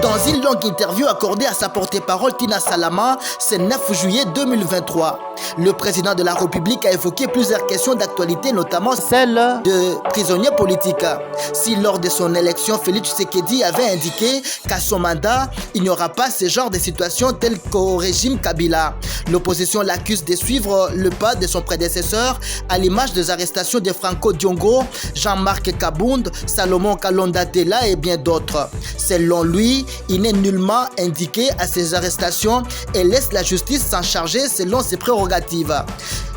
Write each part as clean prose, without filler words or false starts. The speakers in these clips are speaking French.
Dans une longue interview accordée à sa porte-parole Tina Salama, ce 9 juillet 2023, le président de la République a évoqué plusieurs questions d'actualité, notamment celle de prisonniers politiques. Si lors de son élection, Félix Tshisekedi avait indiqué qu'à son mandat, il n'y aura pas ce genre de situation telle qu'au régime Kabila, l'opposition l'accuse de suivre le pas de son prédécesseur à l'image des arrestations de Franco Diongo, Jean-Marc Kabound, Salomon Kalonda Dela et bien d'autres. Selon lui, il n'est nullement indiqué à ces arrestations et laisse la justice s'en charger selon ses prérogatives.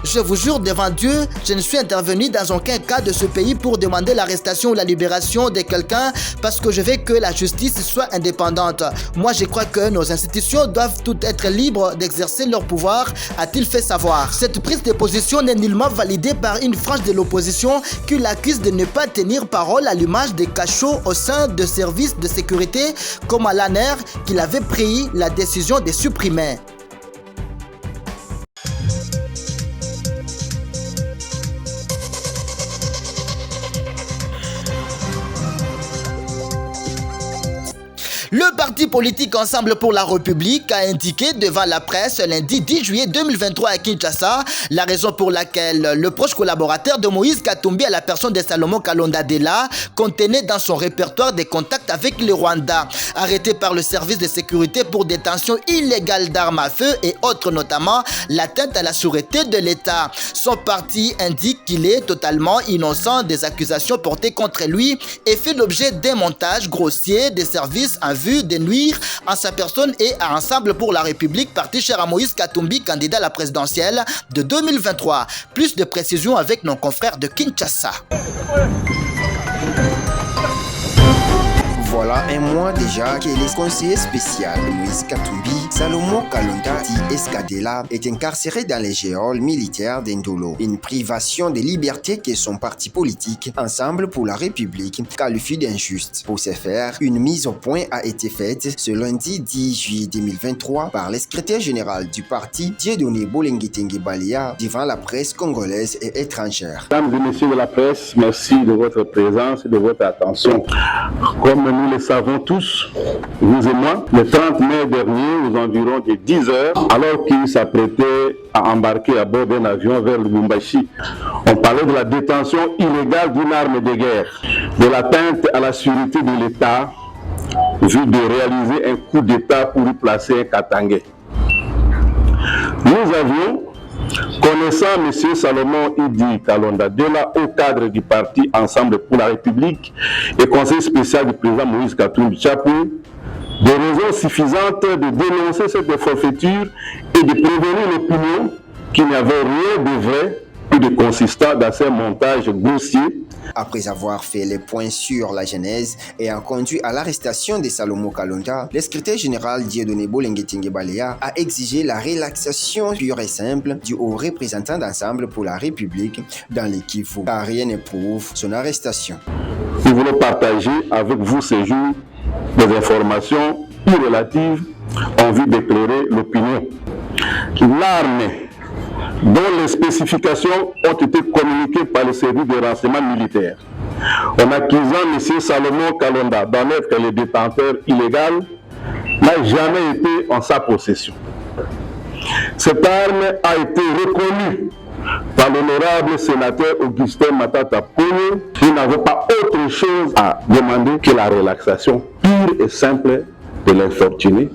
Je vous jure devant Dieu, je ne suis intervenu dans aucun cas de ce pays pour demander l'arrestation ou la libération de quelqu'un parce que je veux que la justice soit indépendante. Moi, je crois que nos institutions doivent toutes être libres d'exercer leur pouvoir, a-t-il fait savoir. Cette prise de position n'est nullement validée par une frange de l'opposition qui l'accuse de ne pas tenir parole à l'image des cachots au sein de services de sécurité comme à l'ANER qu'il avait pris la décision de supprimer. Le parti politique Ensemble pour la République a indiqué devant la presse lundi 10 juillet 2023 à Kinshasa la raison pour laquelle le proche collaborateur de Moïse Katumbi à la personne de Salomon Kalonda Dela contenait dans son répertoire des contacts avec le Rwanda. Arrêté par le service de sécurité pour détention illégale d'armes à feu et autres, notamment l'atteinte à la sûreté de l'État. Son parti indique qu'il est totalement innocent des accusations portées contre lui et fait l'objet d'un montage grossier des services en vue de nuire en sa personne et à Ensemble pour la République, parti cher à Moïse Katumbi, candidat à la présidentielle de 2023. Plus de précisions avec nos confrères de Kinshasa. Voilà un mois déjà que le conseiller spécial de Moïse Katumbi, Salomon Kalonda dit Escadela, est incarcéré dans les geôles militaires d'Indolo. Une privation de liberté que son parti politique, Ensemble pour la République, qualifie d'injuste. Pour ce faire, une mise au point a été faite ce lundi 10 juillet 2023 par le secrétaire général du parti, Dieudonné Bolengitenge Balia, devant la presse congolaise et étrangère. Mesdames et messieurs de la presse, merci de votre présence et de votre attention. Comme nous le savons tous, vous et moi, le 30 mai dernier, aux environs de 10 heures, alors qu'il s'apprêtait à embarquer à bord d'un avion vers Lubumbashi, on parlait de la détention illégale d'une arme de guerre, de l'atteinte à la sûreté de l'État, vu de réaliser un coup d'État pour y placer un Katangais. Nous avions, connaissant M. Salomon Idi Kalonda Dela au cadre du parti Ensemble pour la République et conseiller spécial du président Moïse Katumbi Tchapou, des raisons suffisantes de dénoncer cette forfaiture et de prévenir l'opinion qu'il n'y avait rien de vrai ou de consistant dans ces montages grossiers. Après avoir fait les points sur la genèse et en conduit à l'arrestation de Salomon Kalonda, le secrétaire général Dieudonné Bolengitenge Balia a exigé la relaxation pure et simple du haut représentant d'Ensemble pour la République dans le Kivu, car rien ne prouve son arrestation. Nous voulons partager avec vous ces jours des informations irrelatives en vue d'éclairer l'opinion. L'arme dont les spécifications ont été communiquées par le service de renseignement militaire en accusant M. Salomon Kalonda d'en être le détenteur illégal n'a jamais été en sa possession. Cette arme a été reconnue par l'honorable sénateur Augustin Matata Ponyo. Nous n'avons pas autre chose à demander que la relaxation pure et simple de l'infortuné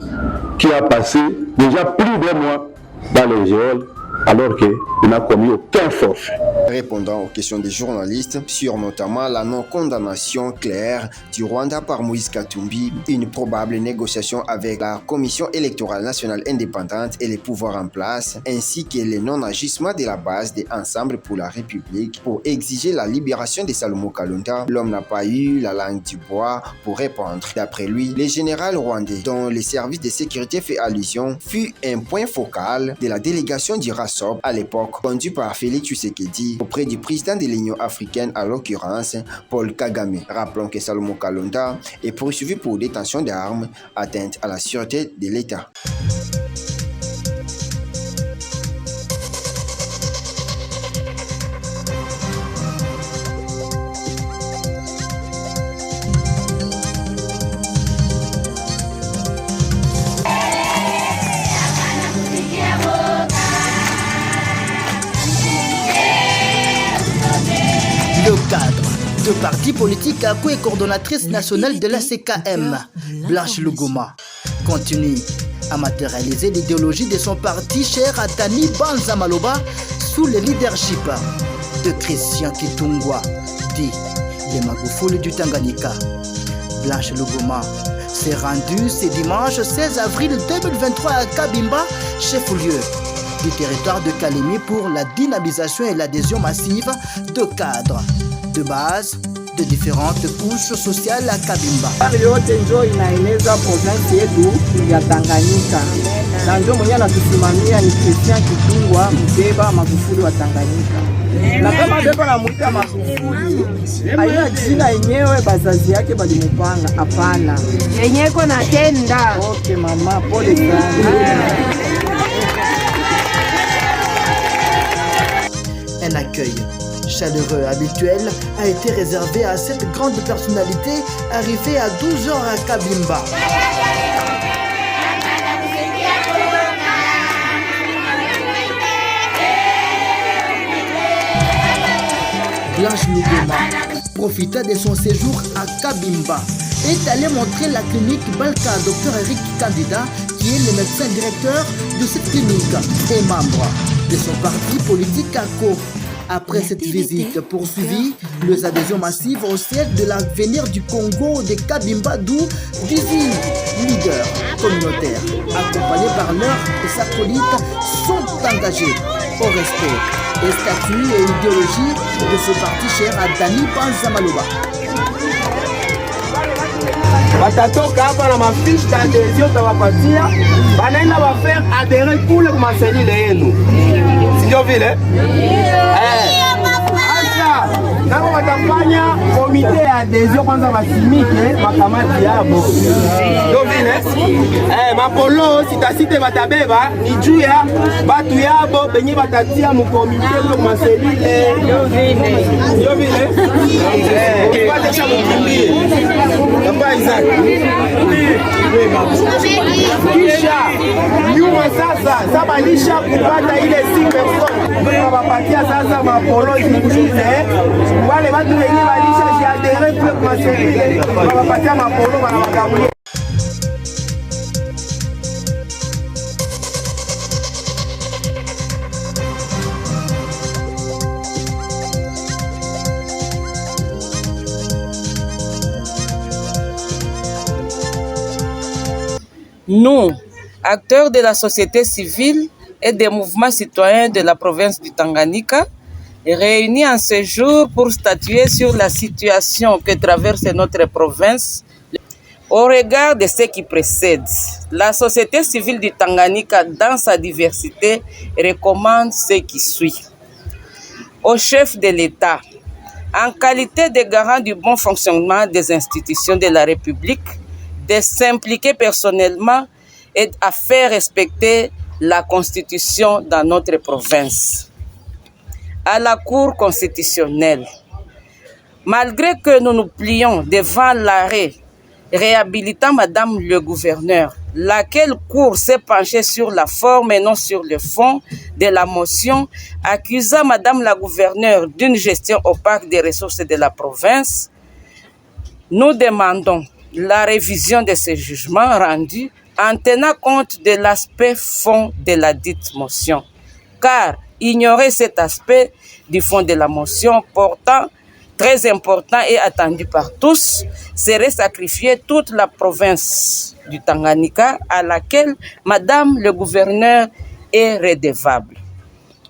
qui a passé déjà plus d'un mois dans les geôles alors qu'il n'a commis aucun forfait. Répondant aux questions des journalistes sur notamment la non-condamnation claire du Rwanda par Moïse Katumbi, une probable négociation avec la Commission électorale nationale indépendante et les pouvoirs en place, ainsi que le non-agissement de la base de Ensemble pour la République pour exiger la libération de Salomon Kalonda, l'homme n'a pas eu la langue du bois pour répondre. D'après lui, le général rwandais, dont le service de sécurité fait allusion, fut un point focal de la délégation du RASOB à l'époque, conduit par Félix Tshisekedi auprès du président de l'Union africaine, à l'occurrence Paul Kagame. Rappelons que Salomon Kalonda est poursuivi pour détention d'armes, atteinte à la sûreté de l'État. parti politique ACO et coordonnatrice nationale de la CKM, Blanche Luguma, continue à matérialiser l'idéologie de son parti cher à Tani Banza Maloba sous le leadership de Christian Kitungwa, dit les Magufuli du Tanganyika. Blanche Luguma s'est rendue ce dimanche 16 avril 2023 à Kabimba, chef-lieu du territoire de Kalemi, pour la dynamisation et l'adhésion massive de cadres de base de différentes couches sociales à Kabimba. Yote njo inaeneza province yetu ya Tanganyika, na njo mwenye anatusimamia ni Christian Kitungwa Mubeba Magufuli wa Tanganyika. Na kama beba na mwita Magufuli, aina jina yenyewe bazazi yake balimupanga, hapana. Yenyeko na tenda. Okay mama, pole sana. Un accueil chaleureux habituel a été réservé à cette grande personnalité arrivée à 12h à Kabimba. Blanche Luguma profita de son séjour à Kabimba et est allé montrer la clinique Balka à Dr Eric Candida, qui est le médecin directeur de cette clinique et membre de son parti politique ACO. Après cette visite poursuivie, les adhésions massives au siège de l'avenir du Congo de Kabimba, d'où 18 leaders communautaires, accompagnés par leurs acolytes, sont engagés au respect des statuts et idéologies de ce parti cher à Tani Banza Maloba. Watatoka hapa na mafiche d'adhesion tawapatia, banaenda wafaire adhérer kule kwa maselile yenu. Sio vile? Acha kama watafanya komite ya adhesion kwanza wasimike makamati yabo. Sio vile? Mapolo sitasite batabeba ni juu ya batu yabo benye batatia mu komite kwa maselile. Sio vile? Upate cha mkimbie. Kamba Isaac. Kisha nyuma sasa sabalisha kupata ile 6 personnes wapatia sasa mapolo zingine wale watu wenye walisha jiadere kwa maselile wapatia mapolo wanawagabulia. Nous, acteurs de la société civile et des mouvements citoyens de la province du Tanganyika, réunis en ce jour pour statuer sur la situation que traverse notre province. Au regard de ce qui précède, la société civile du Tanganyika, dans sa diversité, recommande ce qui suit. Au chef de l'État, en qualité de garant du bon fonctionnement des institutions de la République, de s'impliquer personnellement et à faire respecter la Constitution dans notre province. À la Cour constitutionnelle, malgré que nous nous plions devant l'arrêt réhabilitant Madame le gouverneur, laquelle Cour s'est penchée sur la forme et non sur le fond de la motion, accusant Madame la gouverneure d'une gestion opaque des ressources de la province, nous demandons la révision de ce jugement rendu en tenant compte de l'aspect fond de la dite motion. Car ignorer cet aspect du fond de la motion, pourtant très important et attendu par tous, serait sacrifier toute la province du Tanganyika à laquelle Madame le gouverneur est redevable.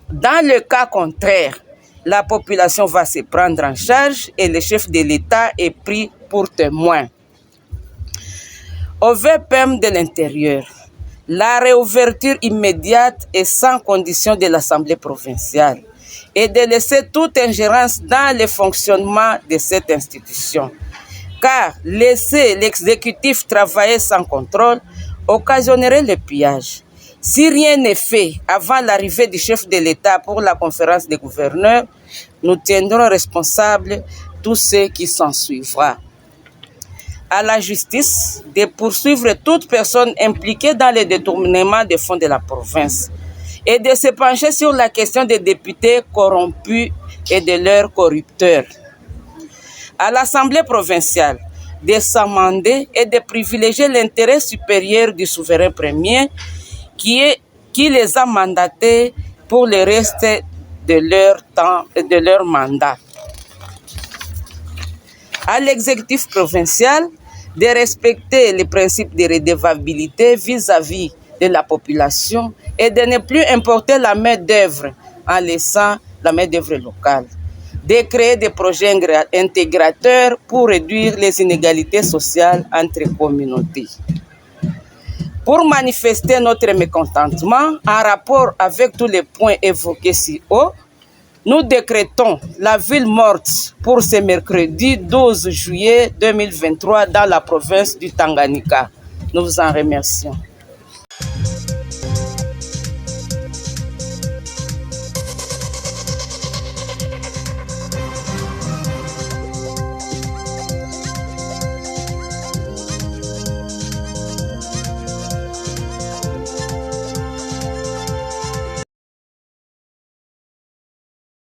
Dans le cas contraire, la population va se prendre en charge et le chef de l'État est pris pour témoin. Au VPM de l'intérieur, la réouverture immédiate et sans condition de l'Assemblée provinciale et de laisser toute ingérence dans le fonctionnement de cette institution. Car laisser l'exécutif travailler sans contrôle occasionnerait le pillage. Si rien n'est fait avant l'arrivée du chef de l'État pour la conférence des gouverneurs, nous tiendrons responsables tous ceux qui s'en suivra. À la justice de poursuivre toute personne impliquée dans le détournement des fonds de la province et de se pencher sur la question des députés corrompus et de leurs corrupteurs. à l'Assemblée provinciale de s'amender et de privilégier l'intérêt supérieur du souverain premier qui les a mandatés pour le reste de leur temps et de leur mandat. À l'exécutif provincial de respecter les principes de redevabilité vis-à-vis de la population et de ne plus importer la main-d'œuvre en laissant la main-d'œuvre locale. De créer des projets intégrateurs pour réduire les inégalités sociales entre communautés. Pour manifester notre mécontentement en rapport avec tous les points évoqués si haut, nous décrétons la ville morte pour ce mercredi 12 juillet 2023 dans la province du Tanganyika. Nous vous en remercions.